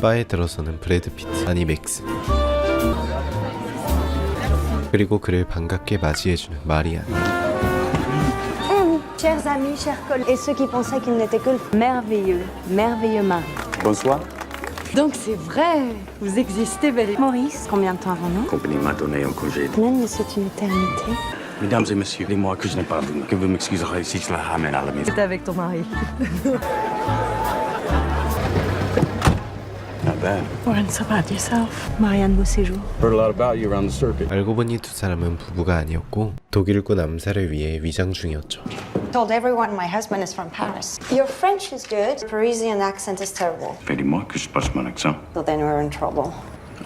바에 들어서는 브래드 피트, 아니 맥스. 그리고 그를 반갑게 맞이해주는 마리안. Chers amis, chers collègues, et ceux qui pensaient qu'il n'était que le merveilleux, merveilleux mari. Bonsoir. Donc c'est vrai, vous existez, belle. Maurice, combien de temps avons-nous? Compagnie m'a donné un congé. Semaine, mais c'est une éternité. Mesdames et messieurs, dis-moi que je n'ai pas vu, que vous m'excuserez si je la ramène à la maison. C'est avec ton mari. Not bad. Warren, so about yourself. Marianne, beau séjour. Heard a lot about you around the circuit. 알고 보니 두 사람은 부부가 아니었고 독일군 암살을 위해 위장 중이었죠. Told everyone my husband is from Paris. Your French is good. Parisian accent is terrible. Dis-moi que je passe mon accent. So then we're in trouble.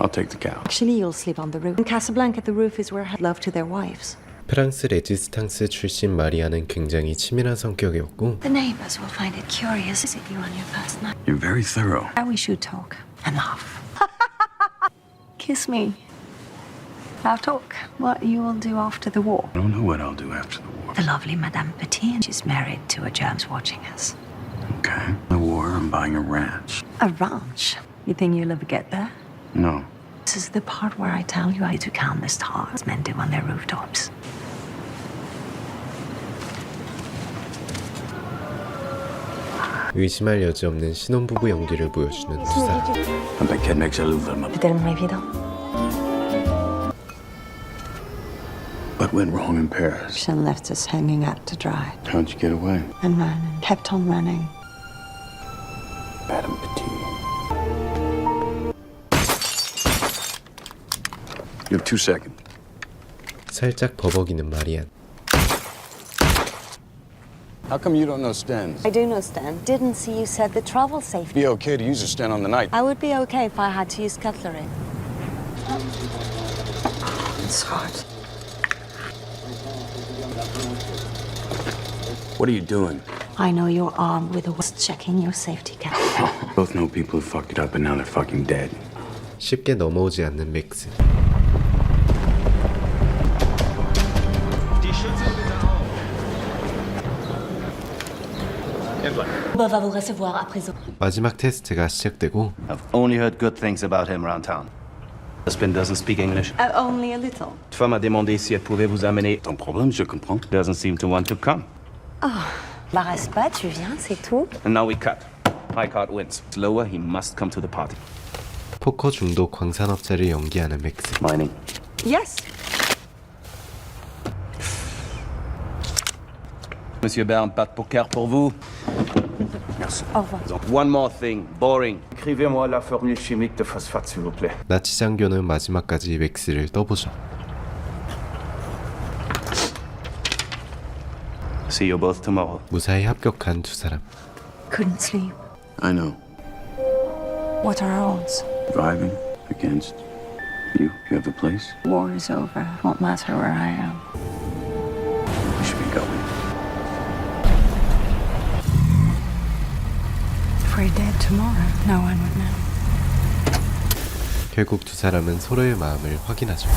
I'll take the couch. Actually, you'll sleep on the roof. In Casablanca, the roof is where love to their wives. 프랑스 레지스탕스 출신 마리아는 굉장히 치밀한 성격이었고 The neighbors will find it curious to see you on your first night. You're very thorough. How we should talk and laugh. Kiss me. Now talk. What you will do after the war. I don't know what I'll do after the war. The lovely Madame Petit. She's married to a German's watching us. Okay. The war, I'm buying a ranch. A ranch? You think you'll ever get there? No. This is the part where I tell you how to count the stars men do on their rooftops. 의심할 여지 없는 신혼부부 연기를 보여주는 두 사람. Un paquet de mecs jaloux veulent me. C'est tellement évident. What went wrong in Paris? She left us hanging out to dry How'd you get away? and ran and kept on running. Madame Petit. You have 2 seconds. 살짝 버벅이는 마리안. How come you don't know Stens? I do know, Stan. Didn't see you said the travel safety. Be okay to use a Sten on the night. I would be okay if I had to use cutlery. It's hard. What are you doing? I know you're armed with a checking your safety cap. Both know people who fucked it up and now they're fucking dead. 쉽게 넘어오지 않는 맥스. On va vous recevoir à présent. 마지막 테스트가 시작되고 I've only heard good things about him around town. Husband doesn't speak English. Only a little. Femme a demandé si elle pouvait vous amener. Ton problème, je comprends. Doesn't seem to want to come. Embarrasse pas, tu viens, c'est tout. And now we cut. High card wins. Slower, he must come to the party. 포커 중독 광산업자를 연기하는 맥스. Mining. Yes. Monsieur Bern, pas de poker pour vous. Merci. Au revoir. Donc, one more thing. Boring. Écrivez-moi la formule chimique de phosphate, s'il vous plaît. 나치 장교는 마지막까지 맥스를 떠보죠. See you both tomorrow. 무사히 합격한 두 사람. Couldn't sleep. I know. What are our odds? Driving against you. You have a place? War is over. Won't matter where I am. We should be going. If we're dead tomorrow, no one would know. 결국 두 사람은 서로의 마음을 확인하죠.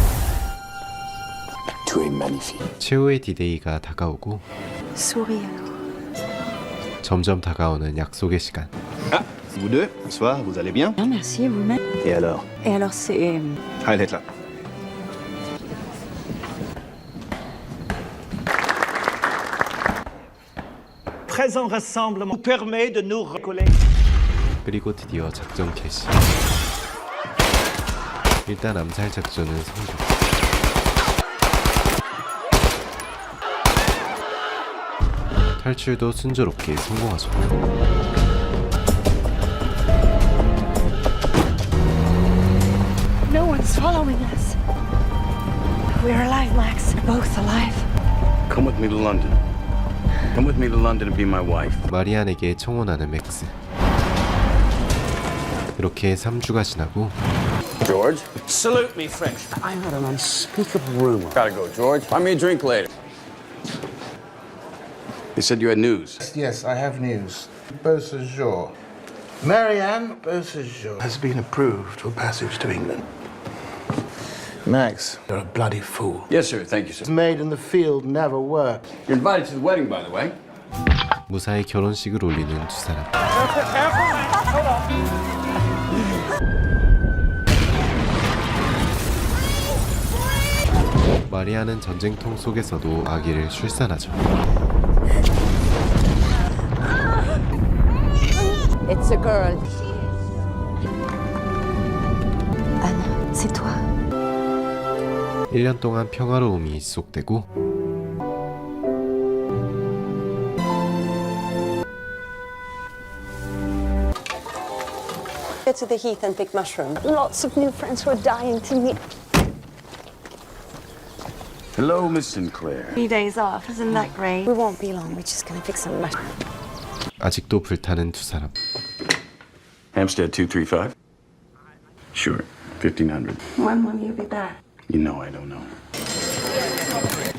Tu es magnifique. 최후의 디데이가 다가오고 Sourire. 점점 다가오는 약속의 시간. Ah, vous deux, bonsoir, vous allez bien? Bien, merci, vous-même. Et alors? Et alors, c'est... Allez, être là. Présent rassemblement nous permet de nous recoller. 그리고 드디어 작전 개시. 일단 암살 작전은 성공. 탈출도 순조롭게 성공하죠. No one's following us. We're alive, Max. We're both alive. Come with me to London. Come with me to London and be my wife. 마리안에게 청혼하는 맥스. 이렇게 3주가 지나고 George? Salute me, French. I heard an unspeakable rumor. Gotta go, George. Buy me a drink later. They said you had news. Yes, I have news. Beausejour. Marianne Beausejour has been approved for passage to England. Max, you're a bloody fool. Yes, sir. Thank you, sir. Made in the field never worked. You're invited to the wedding, by the way. 무사히 결혼식을 올리는 두 사람. 마리아는 전쟁통 속에서도 아기를 출산하죠. It's a girl. Anna, c'est toi. 1년 동안 평화로움이 지속되고 Go to the heath and pick mushrooms. Lots of new friends who are dying to meet. Hello, Miss Sinclair. 3 days off, isn't that great? We won't be long. We're just gonna pick some mushrooms. 아직도 불타는 두 사람. Hampstead 235? Sure, 1500. When will you be back? You know I don't know.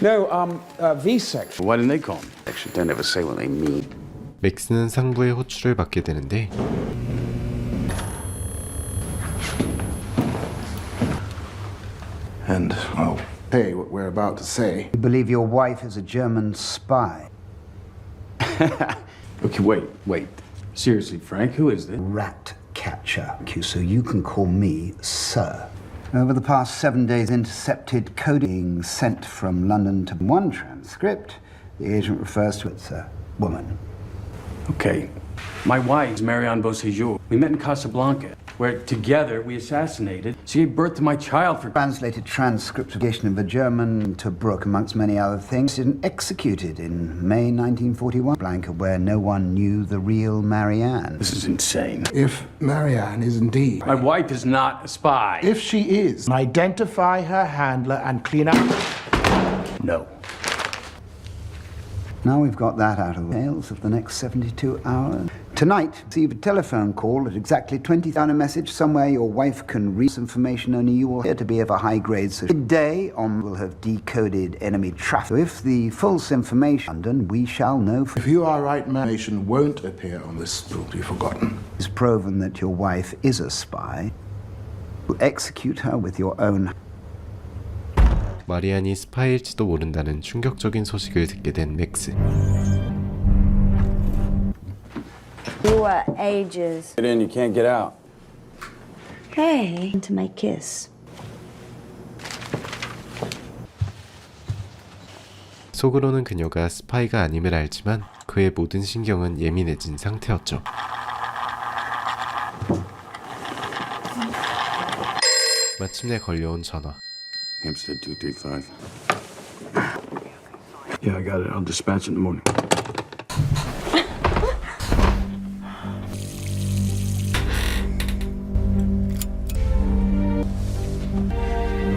No, V-section. Why didn't they call me? Actually, they never say what they mean. 맥스는 상부의 호출을 받게 되는데 And, oh, hey, what we're about to say. You believe your wife is a German spy. Okay, wait. Seriously, Frank, who is this? Rat catcher. So you can call me Sir. Over the past 7 days, intercepted coding sent from London to one transcript. The agent refers to it as a woman. Okay. My wife is Marianne Beauséjour. We met in Casablanca, where together we assassinated. She gave birth to my child for... Translated transcription of the German to Brooke, amongst many other things, and executed in May 1941. Blanca, where no one knew the real Marianne. This is insane. If Marianne is indeed... My wife is not a spy. If she is, identify her handler and clean up... No. Now we've got that out of the tales of the next 72 hours. Tonight, receive a telephone call at exactly 20,000 a message somewhere your wife can read information only you will hear to be of a high grade. So midday on will have decoded enemy traffic. If the false information London, we shall know. If you are right, information won't appear on this will be forgotten. It's proven that your wife is a spy. You'll execute her with your own. 마리안이 스파일지도 모른다는 충격적인 소식을 듣게 된 맥스. You were ages. Get in, you can't get out. Hey, to my kiss. 속으로는 그녀가 스파이가 아님을 알지만 그의 모든 신경은 예민해진 상태였죠. 마침내 걸려온 전화. Hampstead 235. Yeah, I got it. I'll dispatch it in the morning.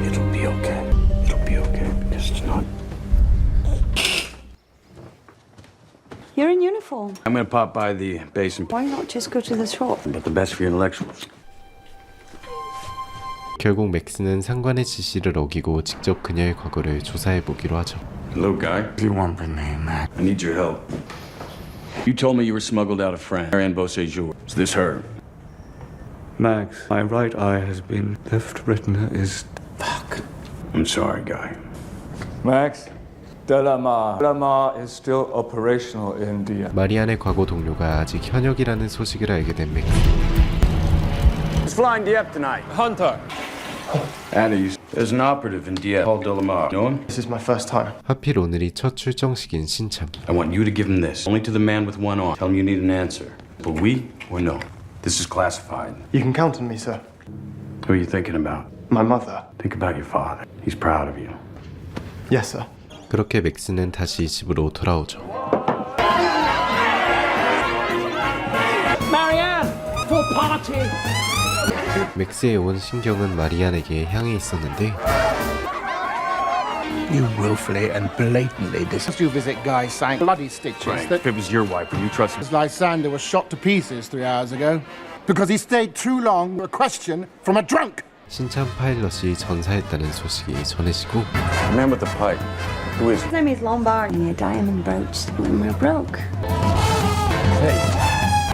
It'll be okay. It'll be okay because it's not. You're in uniform. I'm gonna pop by the base and Why not just go to the shop? but the best for your intellectuals. 결국 맥스는 상관의 지시를 어기고 직접 그녀의 과거를 조사해 보기로 하죠. Hello, guy. You won't be named that. I need your help. You told me you were smuggled out of France. Marianne Beauséjour. Is this her? Max, my right eye has been left retina is... Fuck. I'm sorry, guy. Max, Delamar is still operational in the... 마리안의 과거 동료가 아직 현역이라는 소식을 알게 된 맥스. Who's flying Dieppe tonight? Hunter! Annie, there's an operative in Dieppe called Delamar. Know him? This is my first time. 하필 오늘이 첫 출정식인 신참. I want you to give him this. Only to the man with one arm. Tell him you need an answer. But we or no. This is classified. You can count on me, sir. Who are you thinking about? My mother. Think about your father. He's proud of you. Yes, sir. 그렇게 맥스는 다시 집으로 돌아오죠. Marianne, for party. 맥스의 온 신경은 마리안에게 향해 있었는데 You willfully and blatantly you visit Guy sank bloody stitches. Frank, if it was your wife, would you trust him? Lysander was shot to pieces 3 hours ago because he stayed too long for a question from a drunk. 신참 파일럿이 전사했다는 소식이 전해지고 The man with the pipe. Who is he? His name is Lombard. A diamond brooch when we're broke.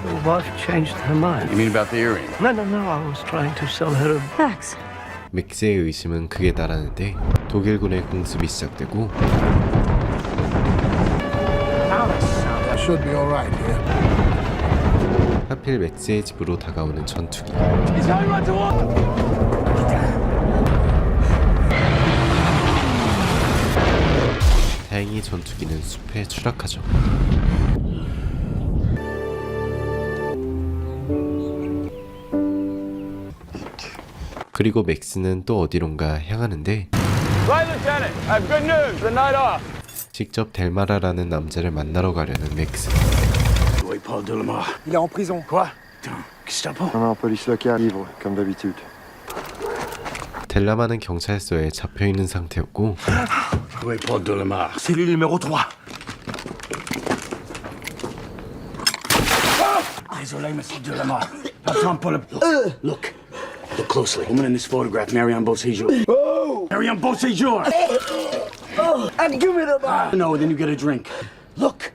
Your wife changed her mind. You mean about the earring? No, I was trying to sell her a... Max. 맥스의 의심은 극에 달하는데 독일군의 공습이 시작되고 I should be all right here. 하필 맥스의 집으로 다가오는 전투기. 다행히 전투기는 숲에 추락하죠. 그리고 맥스는 또 어디론가 향하는데 직접 델마라라는 남자를 만나러 가려는 맥스. Paul Delamar. Il est en prison. Quoi? Gestapo? Non, police locale, ivre, comme d'habitude. 델라마는 경찰서에 잡혀있는 상태였고 Où est Paul Delamar? Cellule numéro 3. Désolé, monsieur Delamar. Attends pour le... Look. Look closely. Woman in this photograph, Marianne Beauséjour. Oh! Marianne Beauséjour! And give me the bar. No, then you get a drink. Look.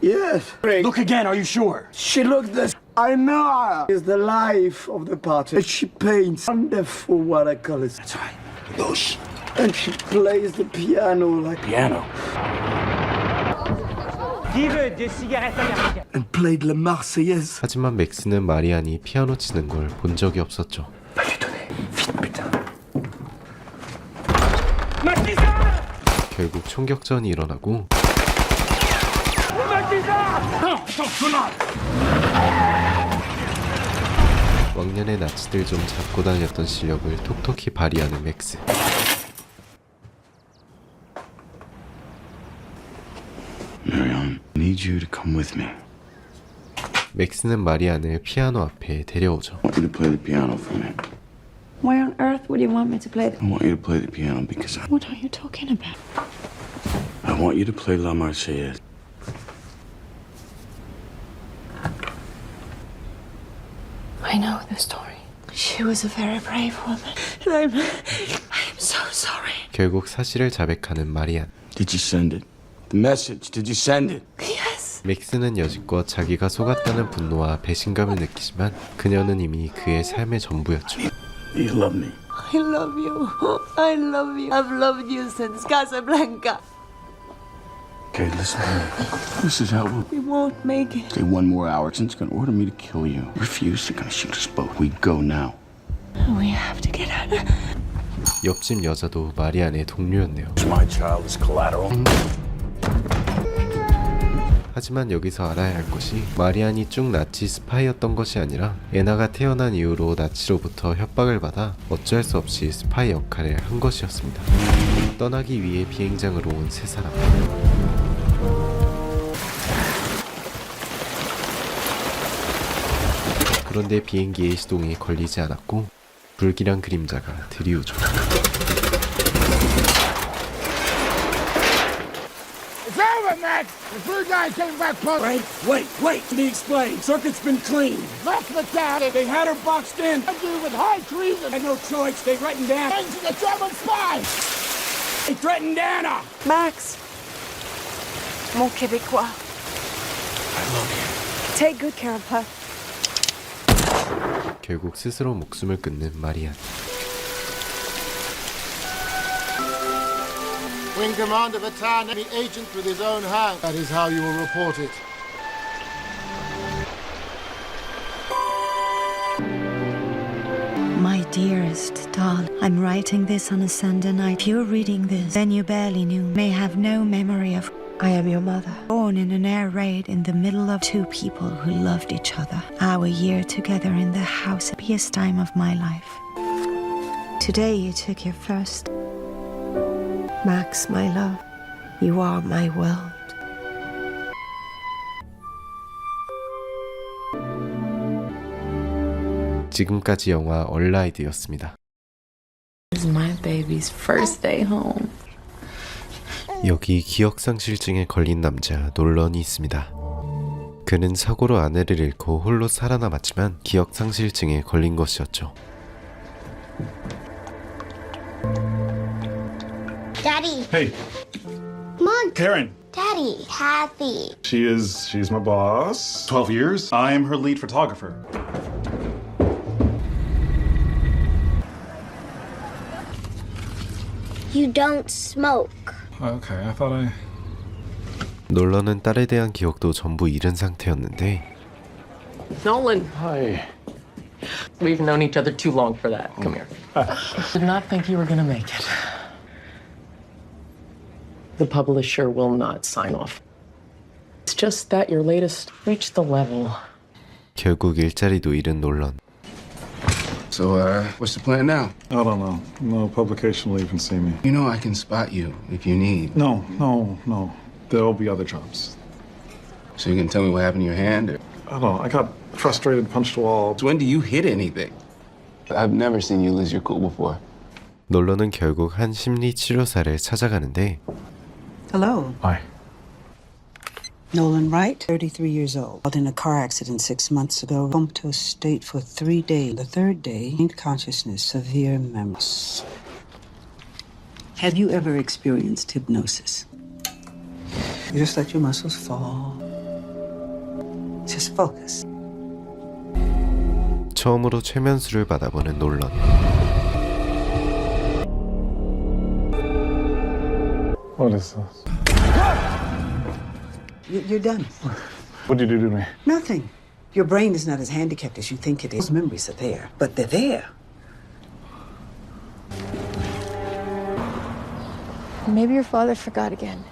Yes. Look again, are you sure? She looks this. I know her. It's the life of the party. She paints wonderful watercolors. That's right. Bush. And she plays the piano like... Piano. And played La Marseillaise. 하지만 맥스는 마리안이 피아노 치는 걸 본 적이 없었죠. Va lui donner. Vite, putain. 결국 총격전이 일어나고 왕년에 나치들 좀 잡고 다녔던 실력을 톡톡히 발휘하는 맥스. Marianne, I need you to come with me. 맥스는 마리안을 피아노 앞에 데려오죠. I want you to play the piano for me. Why on earth would you want me to play I want you to play the piano because What are you talking about? I want you to play La Marseillaise. I know the story. She was a very brave woman. And I'm so sorry. 결국 사실을 자백하는 마리안. Did you send it? The message, did you send it? Yes. 맥스는 여지껏 자기가 속았다는 분노와 배신감을 느끼지만 그녀는 이미 그의 삶의 전부였죠. You love me. I love you. I love you. I've loved you since Casablanca. Okay, listen to me. This is how we'll... We won't make it. Okay, one more hour. Since gonna order me to kill you. Refuse, they're gonna shoot us both. We go now. We have to get out. 옆집 여자도 마리안의 동료였네요. My child is collateral. 하지만 여기서 알아야 할 것이 마리안이 쭉 나치 스파이였던 것이 아니라 애나가 태어난 이후로 나치로부터 협박을 받아 어쩔 수 없이 스파이 역할을 한 것이었습니다. 떠나기 위해 비행장으로 온 세 사람. 그런데 비행기의 시동이 걸리지 않았고 불길한 그림자가 드리우죠. The third guy came back plus. Wait, let me explain. Circuit's been cleaned. Left the cat. They had her boxed in. You with high treason. Had no choice. They threatened Anna. And to the German spy. They threatened Anna. Max. Mon Québécois. I love you. Take good care of her. 결국 스스로 목숨을 끊는 마리안. Wing commander of a town, enemy agent with his own hand. That is how you will report it. My dearest darling, I'm writing this on a Sunday night. If you're reading this, then you barely knew, may have no memory of. I am your mother, born in an air raid in the middle of two people who loved each other. Our year together in the house, happiest time of my life. Today you took your first. Max, my love, you are my world. 지금까지 영화 얼라이드였습니다. This is my baby's first day home. 여기 기억상실증에 걸린 남자 놀런이 있습니다. 그는 사고로 아내를 잃고 홀로 살아남았지만 기억상실증에 걸린 것이었죠. Daddy. Hey. Come on. Karen. Daddy. Kathy. She's my boss. 12 years. I am her lead photographer. You don't smoke. Okay, I thought I... 놀런은 딸에 대한 기억도 전부 잃은 상태였는데 Nolan, Hi. we've known each other too long for that. Come here. Did not think you were gonna make it. The publisher will not sign off. It's just that your latest reached the level. 결국 일자리도 잃은 놀런. So, what's the plan now? I don't know. No publication will even see me. You know I can spot you if you need. No. There'll be other jobs. So you can tell me what happened to your hand? Or... I don't know. I got frustrated, punched a wall. So when do you hit anything? I've never seen you lose your cool before. 놀런은 결국 한 심리 치료사를 찾아가는데. Hello. Hi. Nolan Wright, 33 years old. In a car accident 6 months ago. Comatose state for 3 days. The third day, gained consciousness, severe memories. Have you ever experienced hypnosis? You just let your muscles fall. Just focus. 처음으로 최면수를 받아보는 놀런. What is this? You're done. What did you do to me? Nothing. Your brain is not as handicapped as you think it is. Those memories are there, but they're there. Maybe your father forgot again.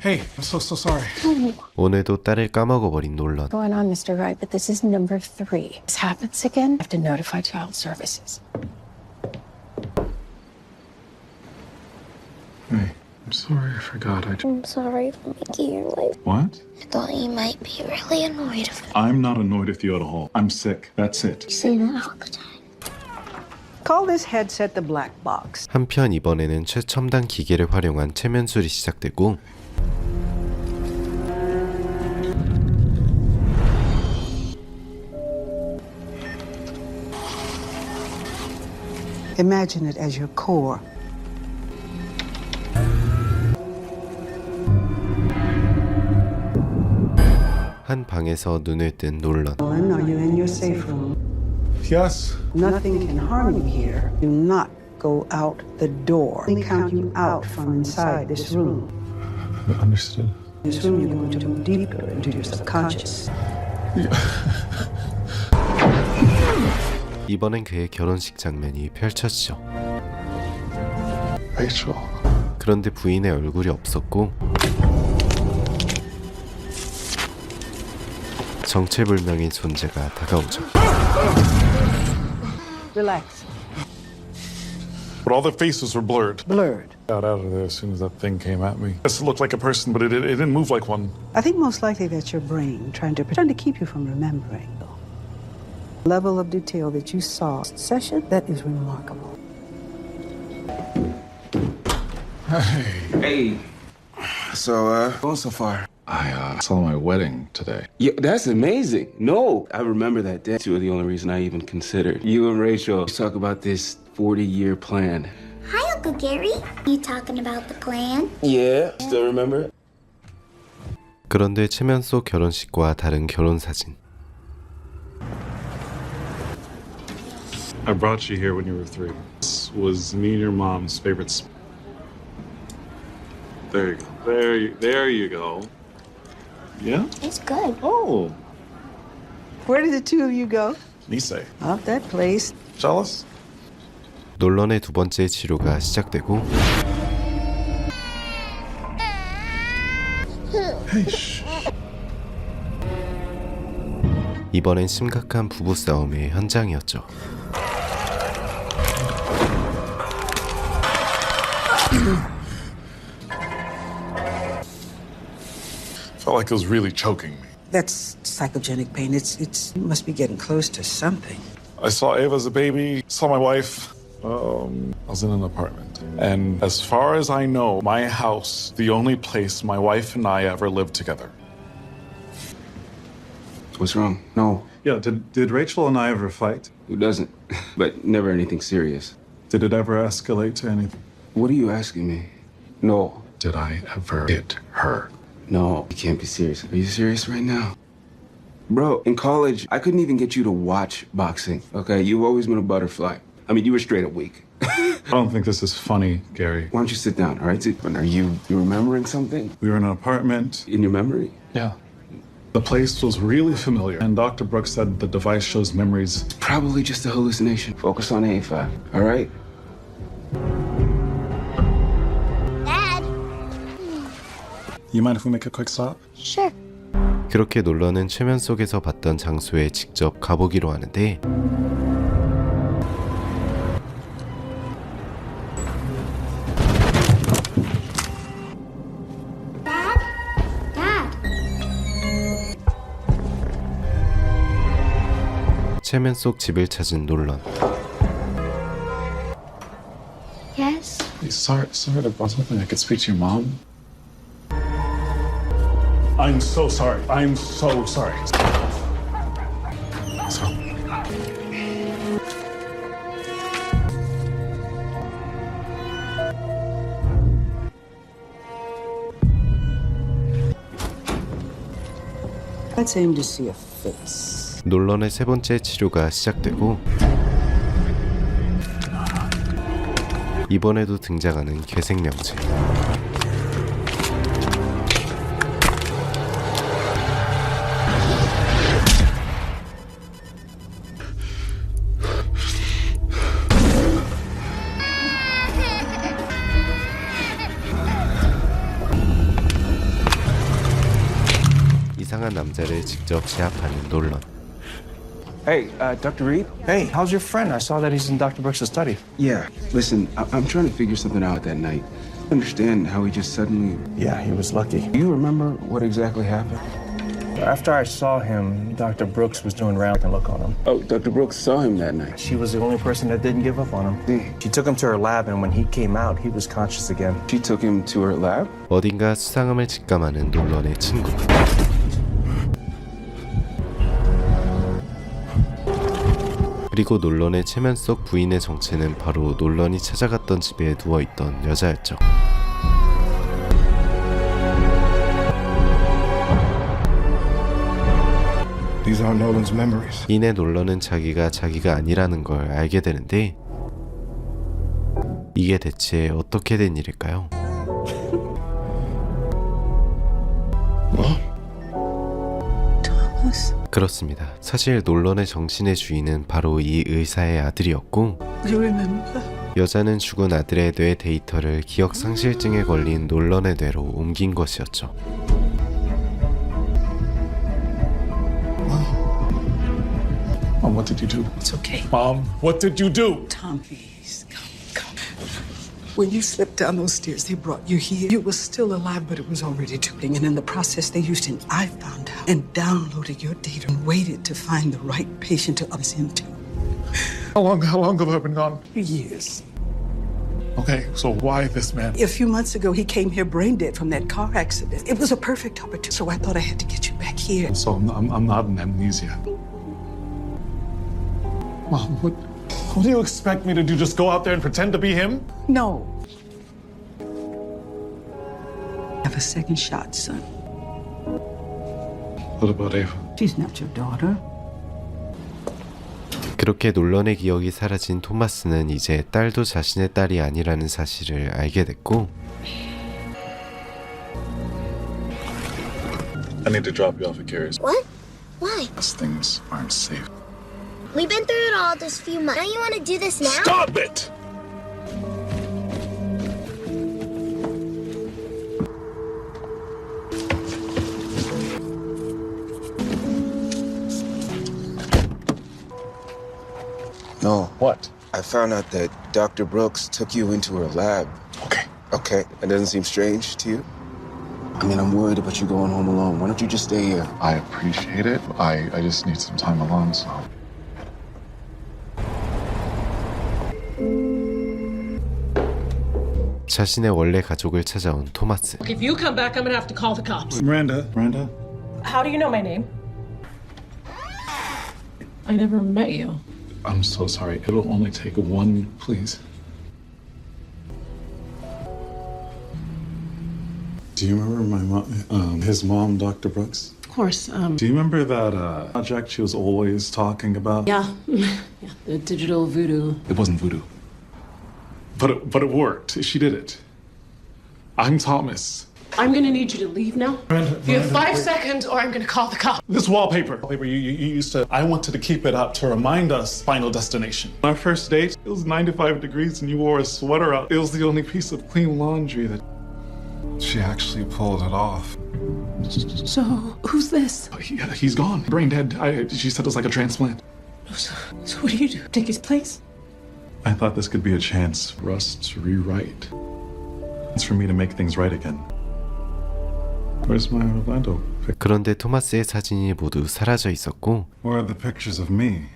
Hey, I'm so sorry. 오늘도 딸을 까먹어버린 놀런. Going on, Mr. Wright, but this is number 3. This happens again, I have to notify child services. Hey, I'm sorry I forgot. I'm sorry for making your life. What? I thought you might be really annoyed with me. I'm not annoyed with you at all. I'm sick. That's it. You say that all the time. Call this headset the black box. 한편 이번에는 최첨단 기계를 활용한 최면술이 시작되고 Imagine it as your core. 한 방에서 눈을 뜬 놀런. Nolan, are you in your safe room? Yes. Nothing can harm you here. Do not go out the door. We count you out from inside this room. Understood. In this room, you're going to move deeper into your subconscious. 이번엔 그의 결혼식 장면이 펼쳐지죠. Rachel. 그런데 부인의 얼굴이 없었고 정체불명의 존재가 다가오죠. Relax. But all the faces were blurred. Blurred. Got out of there as soon as that thing came at me. It looked like a person, but it didn't move like one. I think most likely that's your brain trying to keep you from remembering. The level of detail that you saw in session, that is remarkable. Hey. So, going so far? I saw my wedding today. Yeah, that's amazing. No, I remember that day. You were the only reason I even considered. You and Rachel talk about this 40-year plan. Hi, Uncle Gary. You talking about the plan? Yeah, still remember? 그런데 최면소 결혼식과 다른 결혼 사진. I brought you here when you were 3. This was me and your mom's favorite spot. There you go. There you go. Yeah? It's good. Oh, Where did the two of you go? Nisei. Up that place. Jealous? 놀런의 두 번째 치료가 시작되고 이번엔 심각한 부부싸움의 현장이었죠. Felt like it was really choking me. That's psychogenic pain. It must be getting close to something. I saw Ava as a baby, saw my wife. I was in an apartment. And as far as I know, my house, the only place my wife and I ever lived together. What's wrong? No. Yeah, did Rachel and I ever fight? Who doesn't? But never anything serious. Did it ever escalate to anything? What are you asking me? No. Did I ever hit her? No, you can't be serious. Are you serious right now? Bro, in college, I couldn't even get you to watch boxing, okay? You've always been a butterfly. I mean, you were straight up weak. I don't think this is funny, Gary. Why don't you sit down, all right? Are you remembering something? We were in an apartment. In your memory? Yeah. The place was really familiar, and Dr. Brooks said the device shows memories. Probably just a hallucination. Focus on A5, all right? Dad? You mind if we make a quick stop? Sure. 그렇게 놀러는 최면 속에서 봤던 장소에 직접 가보기로 하는데 최면 속 집을 찾은 놀런. Yes? Sorry to bother. Something I could speak to your mom. I'm so sorry. I'm so sorry. So. Let's aim to see a face. 놀런의 세 번째 치료가 시작되고 이번에도 등장하는 괴생명체. 이상한 남자를 직접 제압하는 놀런. Hey, Dr. Reed? Hey, how's your friend? I saw that he's in Dr. Brooks' study. Yeah, listen, I'm trying to figure something out that night. Understand how he just suddenly... Yeah, he was lucky. Do you remember what exactly happened? After I saw him, Dr. Brooks was doing round and look on him. Oh, Dr. Brooks saw him that night. She was the only person that didn't give up on him. She took him to her lab, and when he came out, he was conscious again. She took him to her lab? 어딘가 수상함을 직감하는 놀런의 친구. 그리고 놀런의 체면 속 부인의 정체는 바로 놀런이 찾아갔던 집에 누워있던 여자였죠. These aren't Nolan's memories. 이내 놀런은 자기가 아니라는 걸 알게 되는데 이게 대체 어떻게 된 일일까요? 그렇습니다. 사실 놀런의 정신의 주인은 바로 이 의사의 아들이었고 여자는 죽은 아들의 뇌 데이터를 기억 상실증에 걸린 놀런의 뇌로 옮긴 것이었죠. Mom, what did you do? It's okay. Mom, what did you do? Tom, please, come. When you slipped down those stairs, they brought you here. You were still alive, but it was already too late. And in the process, they used an I found out and downloaded your data and waited to find the right patient to up us into. How long have I been gone? Years. Okay, so why this man? A few months ago, he came here brain dead from that car accident. It was a perfect opportunity, so I thought I had to get you back here. So I'm not in amnesia. Mom, what do you expect me to do? Just go out there and pretend to be him? No. Have a second shot, son. What about Ava? She's not your daughter. 그렇게 놀런의 기억이 사라진 토마스는 이제 딸도 자신의 딸이 아니라는 사실을 알게 됐고 I need to drop you off at Carrie's. What? Why? These things aren't safe. We've been through it all this few months. Now you want to do this now? Stop it! No. What? I found out that Dr. Brooks took you into her lab. Okay. Okay, that doesn't seem strange to you? I mean, I'm worried about you going home alone. Why don't you just stay here? I appreciate it. I just need some time alone, so... 자신의 원래 가족을 찾아온 토마스. If you come back, I'm gonna have to call the cops. Miranda. How do you know my name? I never met you. I'm so sorry. It'll only take one, please. Do you remember my mom, his mom, Dr. Brooks? Of course. Do you remember that project she was always talking about? Yeah. Yeah, the digital voodoo. It wasn't voodoo. But it worked. She did it. I'm Thomas. I'm gonna need you to leave now. You have 5 seconds or I'm gonna call the cops. This wallpaper. You used to. I wanted to keep it up to remind us final destination. Our first date, it was 95 degrees and you wore a sweater out. It was the only piece of clean laundry that. She actually pulled it off. So, who's this? He's gone. Brain dead. She said it was like a transplant. So what do? Take his place? I thought this could be a chance for us to rewrite. It's for me to make things right again. Where's my Orlando? 그런데 토마스의 사진이 모두 사라져 있었고 Where are the pictures of me?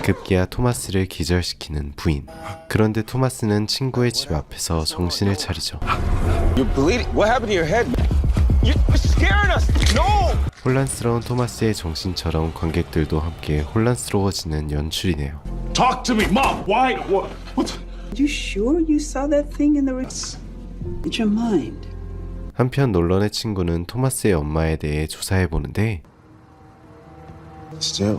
급기야 토마스를 기절시키는 부인. 그런데 토마스는 친구의 집 앞에서 정신을 차리죠. You're bleeding. What happened to your head? You're scaring us. No. 혼란스러운 토마스의 정신처럼 관객들도 함께 혼란스러워지는 연출이네요. Talk to me, Mom. Why? What? You sure you saw that thing in the It's your mind. 한편 놀런의 친구는 토마스의 엄마에 대해 조사해 보는데 Still.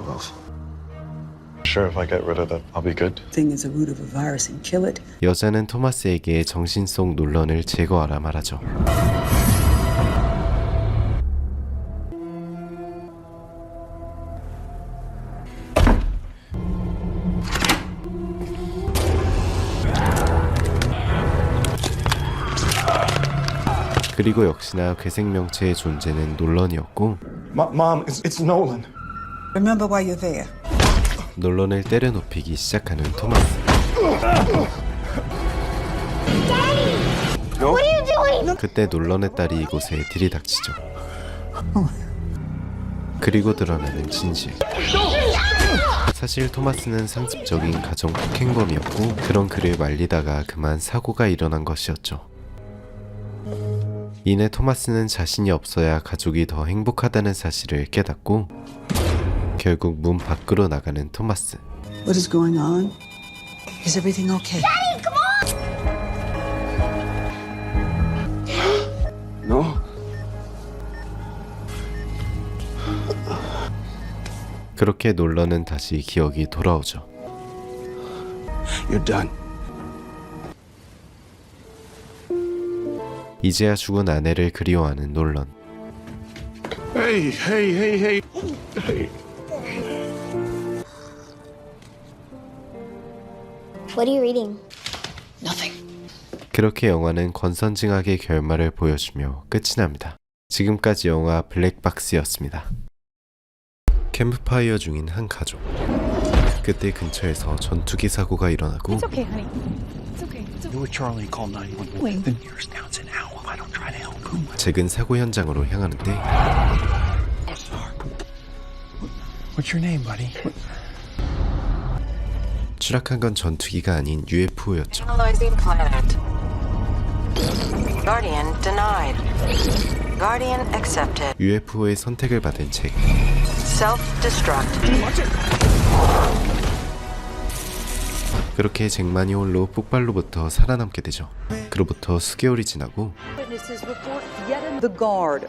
Sure, if I get rid of it, I'll be good. Thing is a root of a virus and kill it. 여자는 토마스에게 정신 속 놀런을 제거하라 말하죠. 그리고 역시나 괴생명체의 존재는 놀런이었고 Mom, it's Nolan. Remember why you're there. 놀런을 때려눕히기 시작하는 토마스. What are you doing? 그때 놀런의 딸이 이곳에 들이닥치죠. 그리고 드러나는 진실. 사실 토마스는 상습적인 가정 폭행범이었고 그런 그를 말리다가 그만 사고가 일어난 것이었죠. 이내 토마스는 자신이 없어야 가족이 더 행복하다는 사실을 깨닫고 결국 문 밖으로 나가는 토마스. What is going on? Is everything okay? Daddy, come on! No. 그렇게 놀런은 다시 기억이 돌아오죠. You're done. 이제야 죽은 아내를 그리워하는 놀런. Hey. What are you reading? Nothing. 그렇게 영화는 권선징악의 결말을 보여주며 끝이 납니다. 지금까지 영화 블랙박스였습니다. 캠프파이어 중인 한 가족. 그때 근처에서 전투기 사고가 일어나고 It's okay, honey. It's okay. You and Charlie call 911. Wait. The nearest town's an hour. I don't try to help them. 잭은 사고 현장으로 향하는데 What's your name, buddy? 추락한 건 전투기가 아닌 UFO였죠. Analyzing planet. Guardian denied. Guardian accepted. UFO의 선택을 받은 잭. Self-destruct. 그렇게 잭만이 홀로 폭발로부터 살아남게 되죠. 그로부터 수개월이 지나고 Witnesses report yet the guard.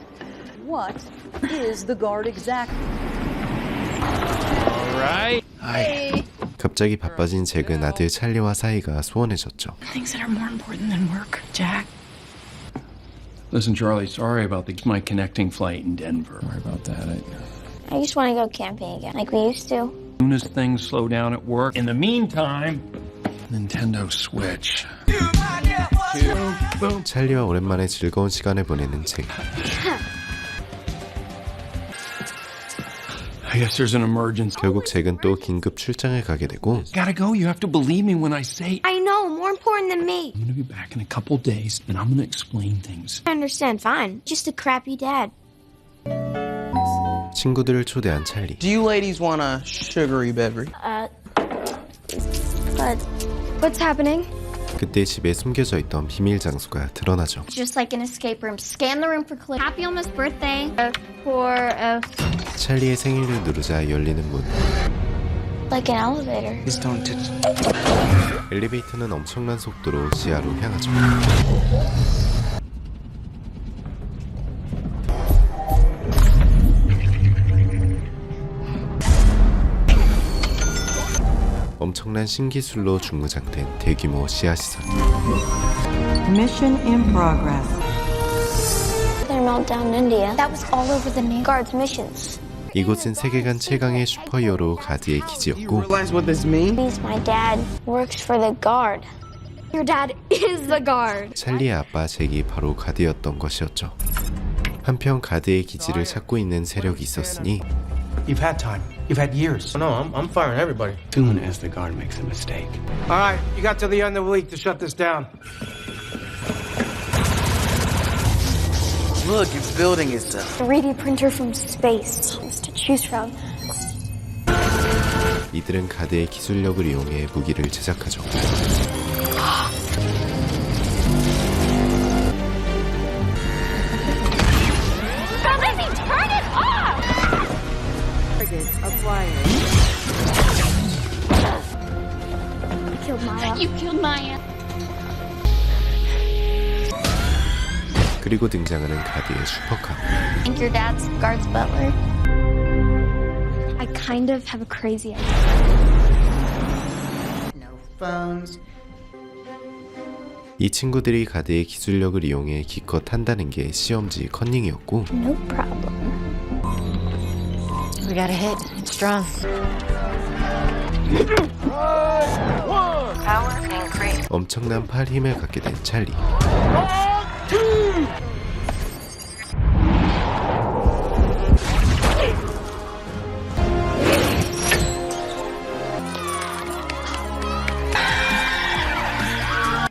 What is the guard exactly? Alright. Hi. 갑자기 바빠진 잭은 아들 찰리와 사이가 소원해졌죠. Things that are more important than work, Jack. Listen, Charlie, sorry about my connecting flight in Denver. Sorry about that. I just want to go camping again, like we used to. As soon as things slow down at work. In the meantime, Nintendo Switch. 찰리와 오랜만에 즐거운 시간을 보내는 잭. I guess there's an emergency. 결국 잭은 또 긴급 출장을 가게 되고 Gotta go. You have to believe me when I say. I know, more important than me. I'm gonna be back in a couple days, and I'm gonna explain things. I understand, fine. Just a crappy dad. 친구들을 초대한 찰리. Do you ladies want a sugary beverage? But what's happening? 그때 집에 숨겨져 있던 비밀 장소가 드러나죠. Just like an escape room. Scan the room for clues. Happy almost birthday. 찰리의 생일을 누르자 열리는 문. Like an elevator. Please don't touch. 엘리베이터는 엄청난 속도로 지하로 향하죠. 엄청난 신기술로 중무장된 대규모 씨앗시설. Mission in progress. Their meltdown in India. That was all over the name. Guards' missions. 이곳은 세계관 최강의 슈퍼히어로 가드의 기지였고 Realize what this means? My dad works for the guard. Your dad is the guard. 찰리의 아빠 잭이 바로 가드였던 것이었죠. 한편 가드의 기지를 찾고 있는 세력이 있었으니 You've had time. You've had years. No, I'm firing everybody. Soon as the guard makes a mistake. All right, you got till the end of the week to shut this down. Look, it's building itself. 3D printer from space to choose from. 이들은 가드의 기술력을 이용해 무기를 제작하죠. Turn it off! Target acquired. You killed Maya. You killed Maya. 그리고 등장하는 가드의 슈퍼카. Think your dad's guard's butler? I kind of have a crazy idea. No phones. 이 친구들이 가드의 기술력을 이용해 기껏 한다는 게 시험지 컨닝이었고 No problem. We got a hit. It's strong. Power increase. 엄청난 팔 힘을 갖게 된 찰리.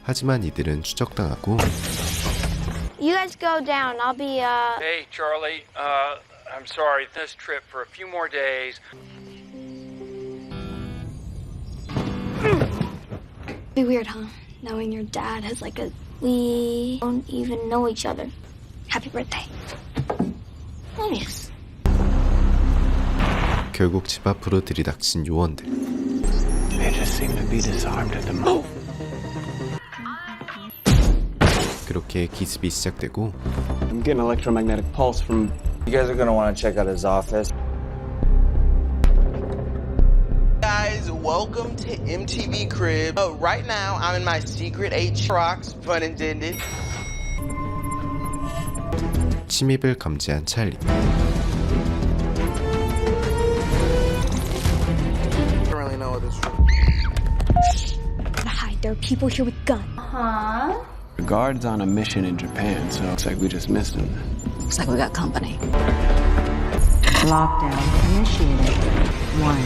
하지만 이들은 추적당하고 You guys go down. I'll be Hey, Charlie. I'm sorry. This trip for a few more days. Be weird, huh? Knowing your dad has like a... We don't even know each other. Happy birthday. Nice. 결국 집 앞으로 들이닥친 요원들. They just seem to be disarmed at the moment. 그렇게 기습이 시작되고 I'm getting electromagnetic pulse from... You guys are gonna want to check out his office. Guys, welcome to MTV Crib. Right now, I'm in my secret H-Rocks, pun intended. 침입을 감지한 찰리. I don't really know what this is. Gotta hide. There are people here with guns. The guard's on a mission in Japan, so looks like we just missed him. Looks like we got company. Lockdown initiated. 1.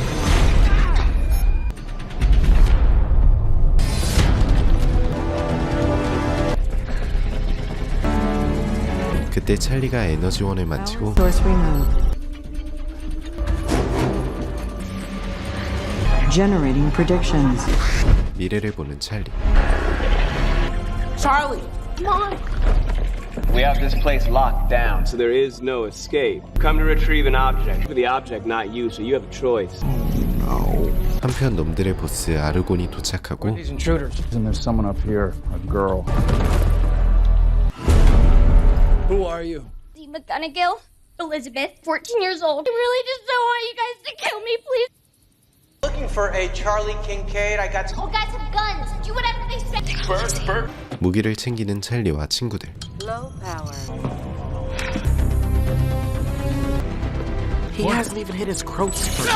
그때 찰리가 에너지원을 만지고 Source removed. Generating predictions. 미래를 보는 찰리. Charlie! Come on. We have this place locked down, so there is no escape. Come to retrieve an object. The object, not you, so you have a choice. 한편 놈들의 보스 아르곤이 도착하고 These intruders. And there's someone up here, a girl. Who are you? Steve McGonagall. Elizabeth, 14 years old. I really just don't want you guys to kill me, please. Looking for a Charlie Kincaid. I got All guys have guns. Do whatever they say. Bert. 무기를 챙기는 찰리와 친구들. Low power. He hasn't even hit his growth spurt.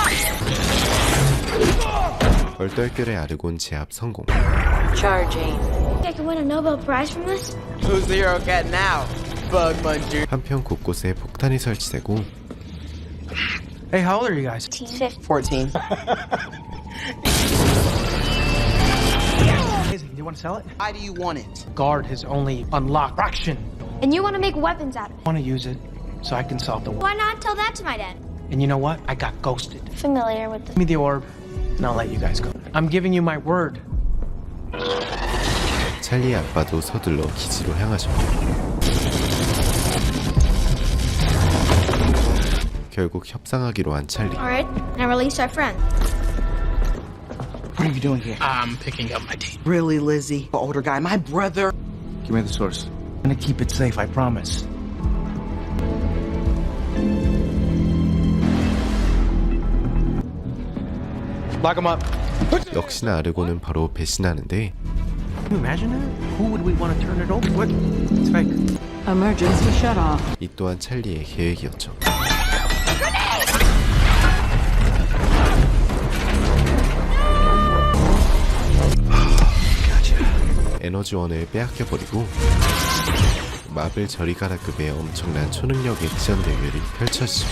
얼떨결에 아르곤 제압 성공. Charging. I could win a Nobel Prize from this. Who's the hero cat now? Bug muncher. 한편 곳곳에 폭탄이 설치되고 Hey, how old are you guys? 14. Do you want to sell it? Why do you want it? Guard has only unlocked fraction. And you want to make weapons out of it. I want to use it so I can solve the war. Why not tell that to my dad? And you know what? I got ghosted. Familiar with Give me the orb, and I'll let you guys go. I'm giving you my word. 찰리의 아빠도 서둘러 기지로 향하죠. 결국 협상하기로 한 찰리. All right, now release our friend. What are you doing here? I'm picking up my team. Really, Lizzie? The older guy, my brother. Give me the source. I'm gonna keep it safe, I promise. Lock him up. 역시나 아르곤은 바로 배신하는데 Can you imagine that? Who would we want to turn it over? What? It's fake. Emergency shut off. 이 또한 찰리의 계획이었죠. 에너지원을 빼앗겨버리고 마블 저리가라급의 엄청난 초능력 액션 대결이 펼쳐지죠.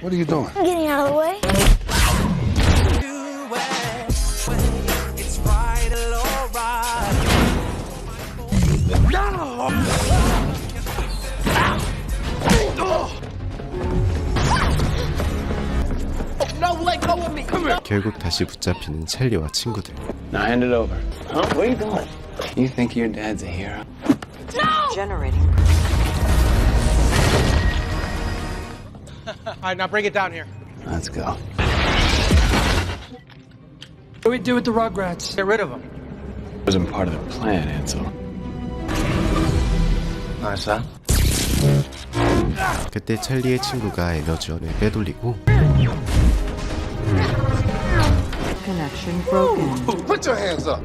What are you doing? I'm getting out of the way. 결국 다시 붙잡히는 찰리와 친구들. Now hand it over. Huh? Where are you going? You think your dad's a hero? No! Generating. All right, now bring it down here. Let's go. What do we do with the Rugrats? Get rid of them. Wasn't part of the plan, Ansel. Nice, huh? 그때 찰리의 친구가 에너지원을 빼돌리고 Connection broken. Put your hands up.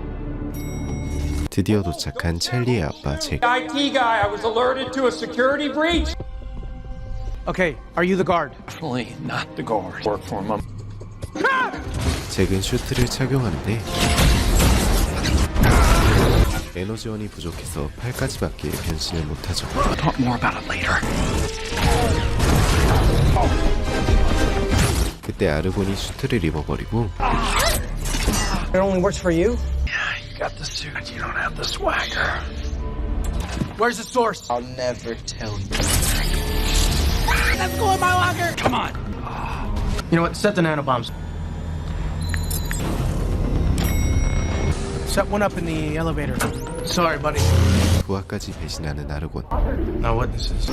드디어 도착한 찰리의 아빠 잭. IT guy, I was alerted to a security breach. Okay, are you the guard? Definitely not the guard. Work for him. 잭은 슈트를 착용하는데 에너지원이 부족해서 팔까지밖에 변신을 못하죠. Talk more about it later. 그때 아르곤이 슈트를 입어버리고 It only works for you? Yeah, you got the suit. You don't have the swagger. Where's the source? I'll never tell you. Let's go in my locker! Come on! You know what? Set the nanobombs. Set one up in the elevator. Sorry, buddy. 부하까지 배신하는 아르곤. No witnesses.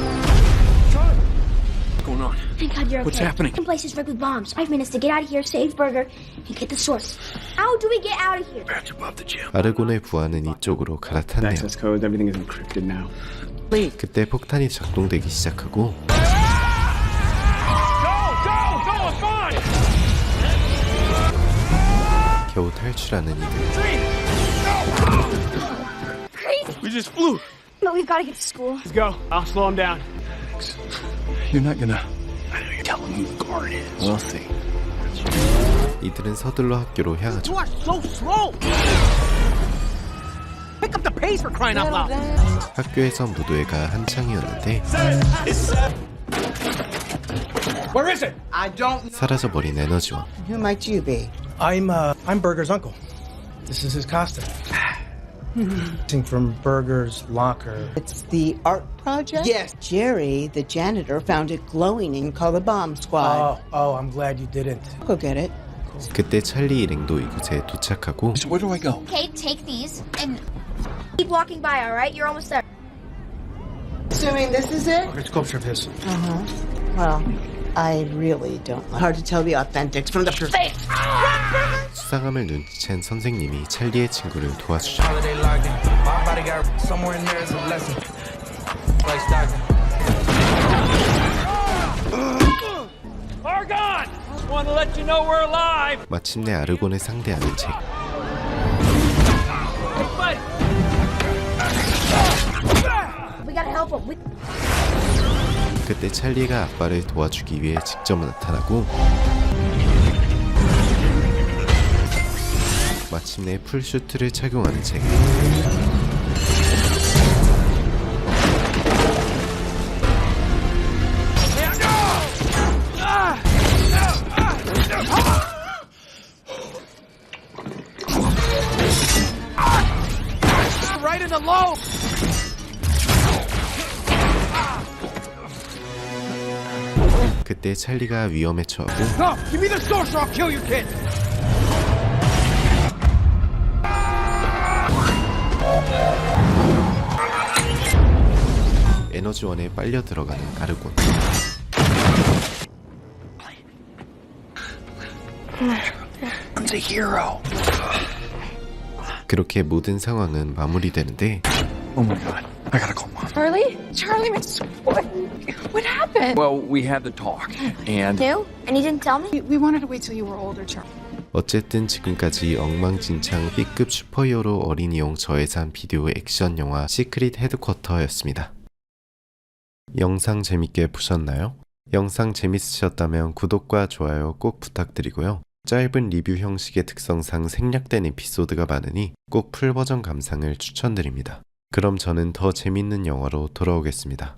What's going on? Thank God you're okay. What's happening? The place is rigged with bombs. 5 minutes to get out of here, save Burger, and get the source. How do we get out of here? Perhaps above the gym. 아르곤의 부하는 이쪽으로 갈아탔네요. Access code. Everything is encrypted now. 그때 폭탄이 작동되기 시작하고 겨우 탈출하는 이들. We just flew. No, we've got to get to school. Let's go. I'll slow him down. You're not gonna. I know you're telling him who the guard is. We'll see. 이들은 서둘러 학교로 향하죠. You are so slow! Pick up the pace for crying out loud! 학교에서 무도회가 한창이었는데 Where is it? I don't. 사라져버린 에너지원. Who might you be? I'm Burger's uncle. This is his costume. From Burger's locker. It's the art project? Yes. Jerry, the janitor, found it glowing and called the bomb squad. Oh, I'm glad you didn't. Go get it. 그때 찰리 일행도 이곳에 도착하고 So where do I go? Okay, take these and keep walking by, all right? You're almost there. Assuming this is it? It's sculpture of his. Uh-huh. Well, I really don't know. Hard to tell the authentics from the fake. 수상함을 눈치챈 선생님이 찰리의 친구를 도와주죠. Argon! Just want to let you know we're alive. 마침내 아르곤을 상대하는 잭. We gotta help him. 그때 찰리가 아빠를 도와주기 위해 직접 나타나고 마침내 풀슈트를 착용하는 잭. Right in the low! 그때 찰리가 위험에 처하고 No! Give me the source or I'll kill your kid! 에너지원에 빨려 들어가는 아르곤. I'm the hero. 그렇게 모든 상황은 마무리되는데 Oh my god. I gotta call mom. Charlie? Charlie, what happened? Well, we had the talk, and No? And you didn't tell me? We wanted to wait till you were older, Charlie. 어쨌든 지금까지 엉망진창 B급 슈퍼히어로 어린이용 저예산 비디오 액션 영화 시크릿 헤드쿼터였습니다. 영상 재밌게 보셨나요? 영상 재밌으셨다면 구독과 좋아요 꼭 부탁드리고요. 짧은 리뷰 형식의 특성상 생략된 에피소드가 많으니 꼭 풀버전 감상을 추천드립니다. 그럼 저는 더 재밌는 영화로 돌아오겠습니다.